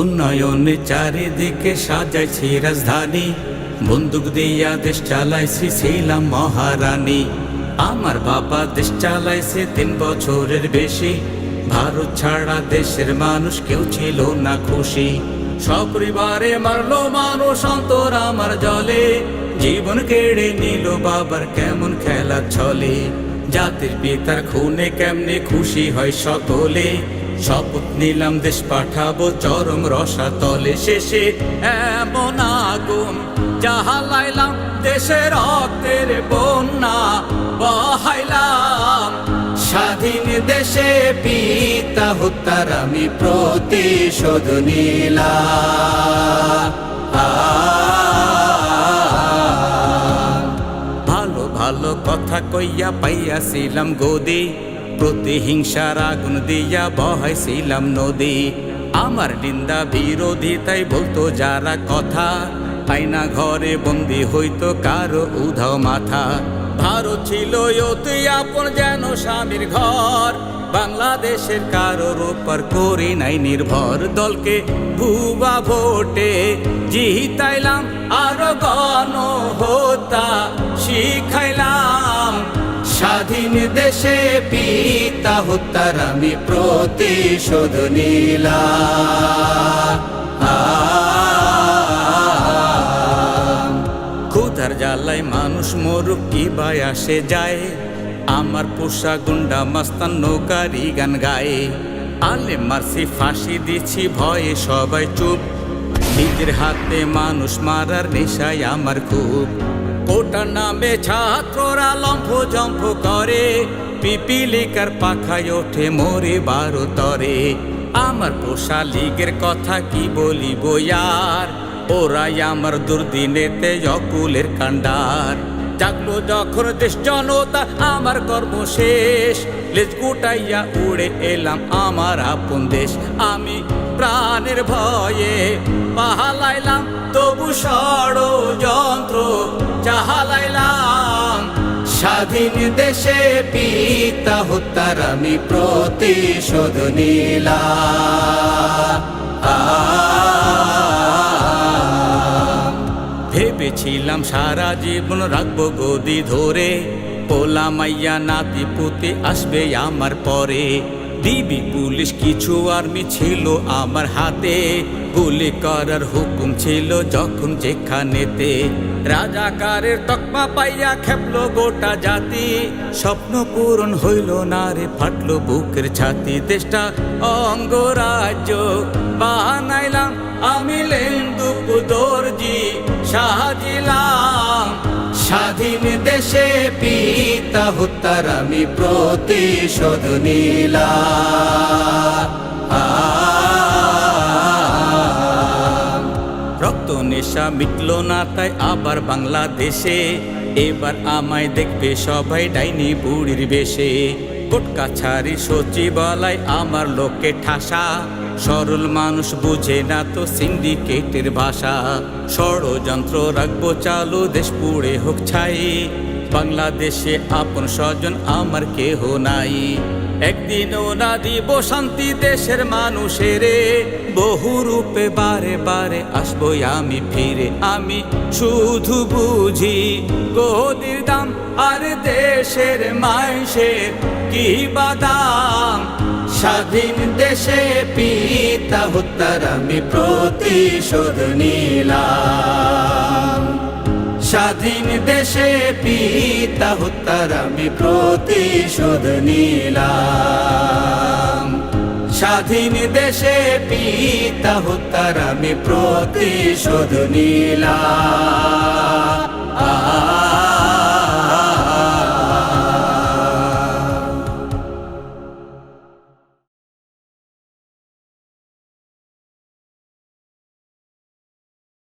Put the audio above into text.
উন্নয়নে চারিদিকে সাজাইছি রাজধানী, বন্দুক দিয়া দেশ চালাইছি, ছিলাম মহারানী। আমার বাবা দেশ চালাইছে 3 বছরের বেশি, ভারত ছাড়া দেশের মানুষ কেউ ছিল না খুশি। সপরিবারে মারলো মানুষ, অন্তর আমার জলে, জীবন কেড়ে নিল বাবার কেমন খেলা চলে। জাতির পিতার খুনে কেমনে খুশি হয় সকলে, শপথ নিলাম দেশ পাঠাবো চরম রসাতলে। শেষে এমন আগুন জ্বালাইলাম, দেশের রক্তের বন্যা বহাইলাম। স্বাধীন দেশে পিতা হত্যার আমি প্রতিশোধ নিলাম। ভালো ভালো কথা কইয়া পাইয়াছিলাম গদি, প্রতিহিংসার আগুন দিয়া বহাইছিলাম নদী। আমার নিন্দা বিরোধিতাই বলতো যারা কথা, আয়না ঘরে বন্দি হইতো কারো উধাও মাথা। ভারত ছিল অতি আপন যেন স্বামীর ঘর, বাংলাদেশের কারোর উপর করি নাই নির্ভর। দলকে ভুয়া ভোটে জিতাইলাম, আরো গণহত্যা শিখাইলাম। স্বাধীন দেশে পিতা হত্যার আমি প্রতিশোধ নিলাম। ক্ষুধার জ্বালায় মানুষ মরুক কি ভাই আসে যায়, আমার পোষা গুন্ডা মাস্তান নৌকারি গান গায়ে। আলে মারছি ফাঁসি দিছি ভয়ে সবাই চুপ, নিজের হাতে মানুষ মারার নেশায় আমার খুব। ওটার নামে ছাত্ররা লম্ফ জম্ফ করে, পিপিলিকার পাখায় ওঠে মরে 12 তরে। আমার পোষা লীগের কথা কি বলিব ইয়ার, ওরাই আমার দুর্দিনেতে অকুলের কান্ডার। জাগলো যখন দেশ জনতা আমার কর্ম শেষ, লেজ গুটাইয়া উড়ে এলাম আমার আপন দেশ। আমি প্রাণের ভয়ে পালাইলাম, তবু ষড়যন্ত্র চালাইলাম। স্বাধীন দেশে পিতা হত্যার আমি প্রতিশোধ নিলাম। ভেবেছিলাম সারা জীবন রাখবো গদি ধরে, পোলা মাইয়া নাতি পুতি আসবে আমার পরে। ডিবি পুলিশ কিছু আর্মি ছিল আমার হাতে, গুলি করার হুকুম ছিল যখন যেখানেতে। রাজাকারের তকমা পাইয়া খেপলো গোটা জাতি, স্বপ্ন পূরণ হইল না রে, ফাটলো বুকের ছাতি। দেশটা অঙ্গরাজ্য বানাইলাম, আমি লেন্দুক দর্জি সাজিলাম। স্বাধীন দেশে পিতা হত্যার আমি প্রতিশোধ নিলাম। রক্ত নেশা মিটলো না তাই আবার বাংলাদেশে, এবার আমায় দেখবে সবাই ডাইনি বুড়ির বেশে। কোর্ট কাছারি সচিবালয় আমার লোকে ঠাসা, সরল মানুষ বুঝে না তো সিন্ডিকেটের ভাষা। ষড়যন্ত্র রাখবো চালু, দেশ পুড়ে হোক ছাই, বাংলাদেশে আপন স্বজন আমার কেহ নাই। একদিনও না দিব শান্তি দেশের মানুষের, বহু রূপে বারে বারে আসবো আমি ফিরে। আমি শুধু বুঝি গদির দাম, আর দেশের মাইসের কি বাদাম। স্বাধীন দেশে পিতা হত্যার আমি প্রতিশোধ নিলাম। স্বাধীন দেশে পিতা হত্যার আমি প্রতিশোধ নিলাম। স্বাধীন দেশে পিতা হত্যার আমি প্রতিশোধ নিলাম।